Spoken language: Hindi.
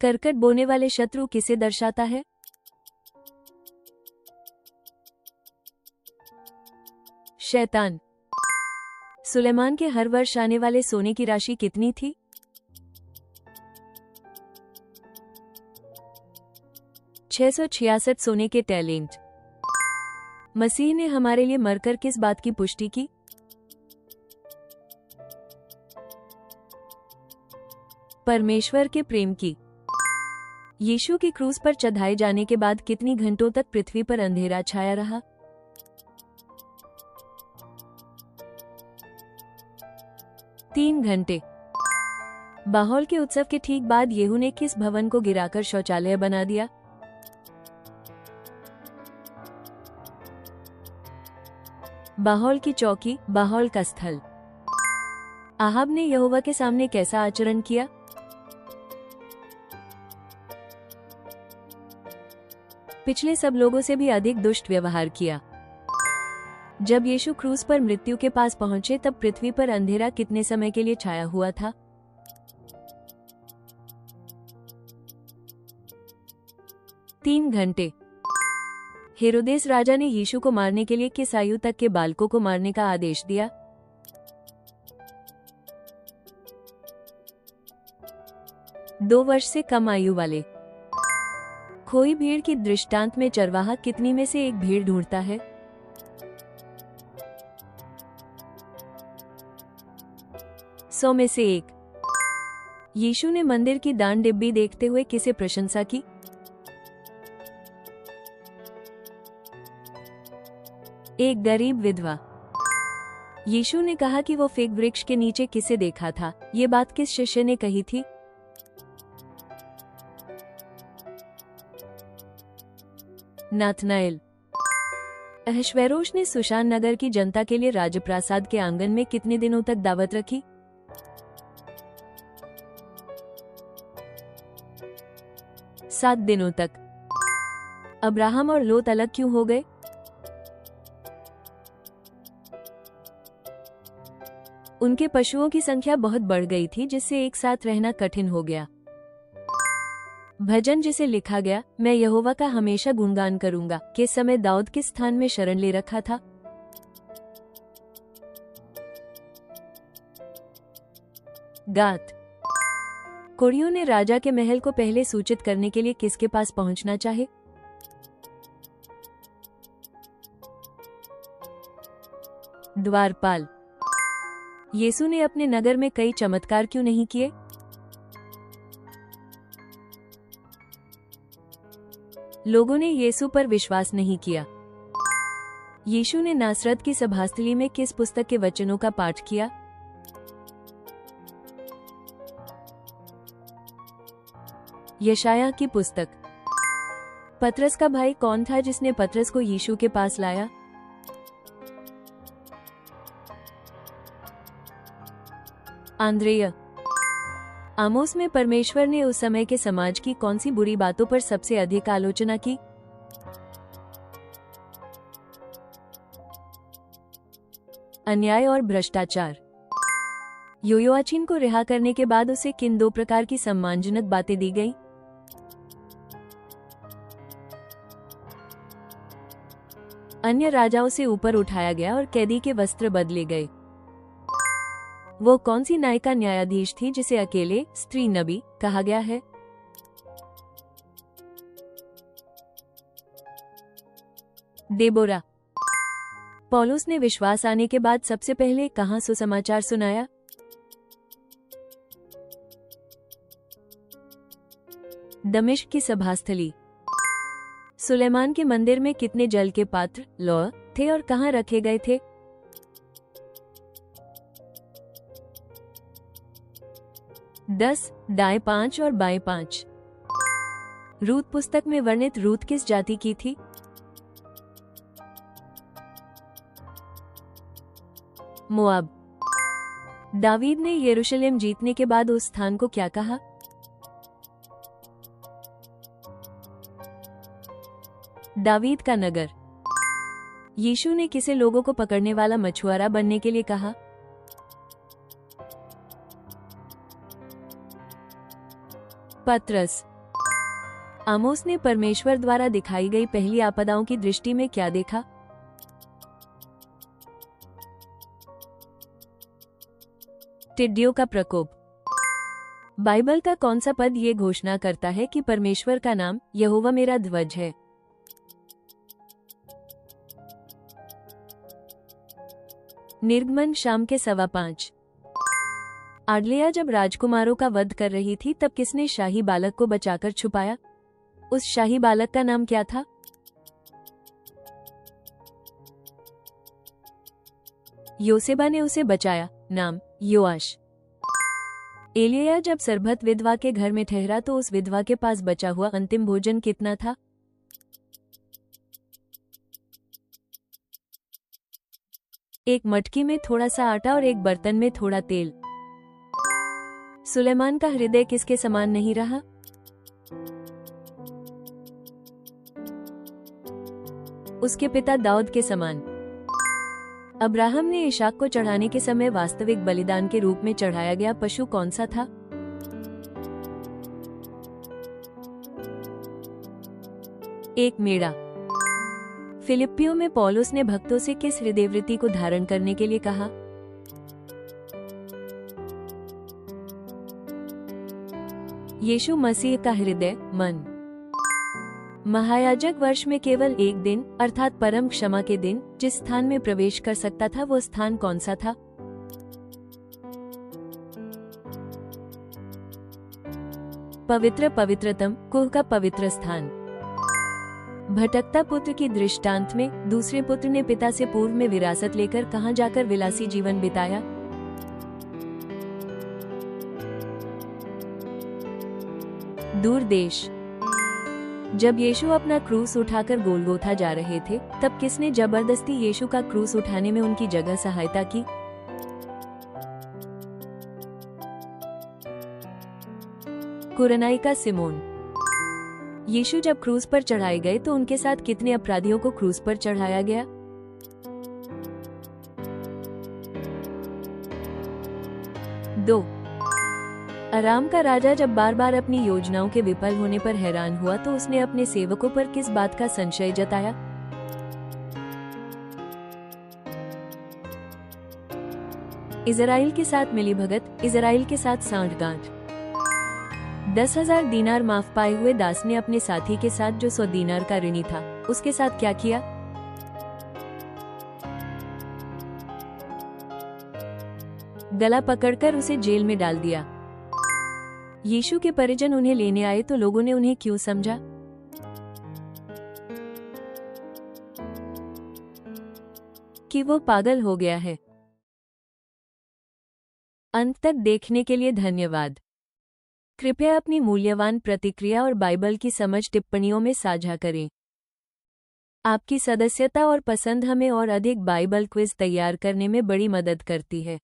करकट बोने वाले शत्रु किसे दर्शाता है? शैतान। सुलेमान के हर वर्ष आने वाले सोने की राशि कितनी थी? 666 सोने के टैलेंट। मसीह ने हमारे लिए मरकर किस बात की पुष्टि की? परमेश्वर के प्रेम की। यीशु की क्रूस पर चढ़ाए जाने के बाद कितनी घंटों तक पृथ्वी पर अंधेरा छाया रहा? 3 घंटे। बाहौल के उत्सव के ठीक बाद येहू ने किस भवन को गिराकर शौचालय बना दिया? बाहौल की चौकी, बाहौल का स्थल। आहाब ने यहोवा के सामने कैसा आचरण किया? पिछले सब लोगों से भी अधिक दुष्ट व्यवहार किया। जब यीशु क्रूस पर मृत्यु के पास पहुंचे तब पृथ्वी पर अंधेरा कितने समय के लिए छाया हुआ था? 3 घंटे। हेरोदेस राजा ने यीशु को मारने के लिए किस आयु तक के बालकों को मारने का आदेश दिया? 2 वर्ष से कम आयु वाले। खोई भीड़ की दृष्टांत में चरवाहा कितनी में से एक भीड़ ढूंढता है? 100 में से एक। यीशु ने मंदिर की दान डिब्बी देखते हुए किसे प्रशंसा की? एक गरीब विधवा। यीशु ने कहा कि वो फिग वृक्ष के नीचे किसे देखा था? ये बात किस शिष्य ने कही थी? नाथनाएल। अहश्वेरोश ने सुशान नगर की जनता के लिए राजप्रासाद के आंगन में कितने दिनों तक दावत रखी? 7 दिनों तक। अब्राहम और लोत अलग क्यों हो गए? उनके पशुओं की संख्या बहुत बढ़ गई थी जिससे एक साथ रहना कठिन हो गया। भजन जिसे लिखा गया, मैं यहोवा का हमेशा गुणगान करूंगा, के समय दाऊद किस स्थान में शरण ले रखा था? गात। कोढ़ियों ने राजा के महल को पहले सूचित करने के लिए किसके पास पहुंचना चाहे? द्वारपाल। यीशु ने अपने नगर में कई चमत्कार क्यों नहीं किए? लोगों ने यीशु पर विश्वास नहीं किया। यीशु ने नासरत की सभास्थली में किस पुस्तक के वचनों का पाठ किया? यशायाह की पुस्तक। पतरस का भाई कौन था जिसने पतरस को यीशु के पास लाया? आंद्रेया। आमोस में परमेश्वर ने उस समय के समाज की कौन सी बुरी बातों पर सबसे अधिक आलोचना की? अन्याय और भ्रष्टाचार। योआचीन को रिहा करने के बाद उसे किन 2 प्रकार की सम्मानजनक बातें दी गई? अन्य राजाओं से ऊपर उठाया गया और कैदी के वस्त्र बदले गए। वो कौन सी न्यायिका न्यायाधीश थी जिसे अकेले स्त्री नबी कहा गया है? देबोरा। पौलुस ने विश्वास आने के बाद सबसे पहले कहां सुसमाचार सुनाया? दमिश्क की सभास्थली। सुलेमान के मंदिर में कितने जल के पात्र लौह थे और कहां रखे गए थे? 10, दाएं 5 और बाएं 5। रूत पुस्तक में वर्णित रूत किस जाति की थी? मोआब। दावीद ने यरूशलेम जीतने के बाद उस स्थान को क्या कहा? दावीद का नगर। यीशु ने किसे लोगों को पकड़ने वाला मछुआरा बनने के लिए कहा? पत्रस। आमोस ने परमेश्वर द्वारा दिखाई गई पहली आपदाओं की दृष्टि में क्या देखा? टिड्डियों का प्रकोप। बाइबल का कौन सा पद ये घोषणा करता है कि परमेश्वर का नाम यहोवा मेरा ध्वज है? निर्गमन शाम के 5:15। आडलिया जब राजकुमारों का वध कर रही थी तब किसने शाही बालक को बचाकर छुपाया? उस शाही बालक का नाम क्या था? योसेबा ने उसे बचाया, नाम योआश। एलिया जब सरभत विधवा के घर में ठहरा तो उस विधवा के पास बचा हुआ अंतिम भोजन कितना था? एक मटकी में थोड़ा सा आटा और एक बर्तन में थोड़ा तेल। सुलेमान का हृदय किसके समान नहीं रहा? उसके पिता दाऊद के समान। अब्राहम ने इशाक को चढ़ाने के समय वास्तविक बलिदान के रूप में चढ़ाया गया पशु कौन सा था? एक मेढ़ा। फिलिप्पियों में पौलुस ने भक्तों से किस हृदयवृत्ति को धारण करने के लिए कहा? यीशु मसीह का हृदय, मन। महायाजक वर्ष में केवल एक दिन अर्थात परम क्षमा के दिन जिस स्थान में प्रवेश कर सकता था वो स्थान कौन सा था? पवित्र पवित्रतम, कुह का पवित्र स्थान। भटकता पुत्र की दृष्टांत में दूसरे पुत्र ने पिता से पूर्व में विरासत लेकर कहां जाकर विलासी जीवन बिताया? दूर देश। जब यीशु अपना क्रूस उठाकर गोलगोथा जा रहे थे तब किसने जबरदस्ती यीशु का क्रूस उठाने में उनकी जगह सहायता की? कुरनाई का सिमोन। यीशु जब क्रूस पर चढ़ाए गए तो उनके साथ कितने अपराधियों को क्रूस पर चढ़ाया गया? 2। अराम का राजा जब बार बार अपनी योजनाओं के विफल होने पर हैरान हुआ तो उसने अपने सेवकों पर किस बात का संशय जताया? इज़राइल के साथ मिलीभगत, इज़राइल के साथ सांठगांठ। 10,000 दीनार माफ पाए हुए दास ने अपने साथी के साथ जो 100 दीनार का ऋणी था उसके साथ क्या किया? गला पकड़कर उसे जेल में डाल दिया। यीशु के परिजन उन्हें लेने आए तो लोगों ने उन्हें क्यों समझा? कि वो पागल हो गया है। अंत तक देखने के लिए धन्यवाद। कृपया अपनी मूल्यवान प्रतिक्रिया और बाइबल की समझ टिप्पणियों में साझा करें। आपकी सदस्यता और पसंद हमें और अधिक बाइबल क्विज तैयार करने में बड़ी मदद करती है।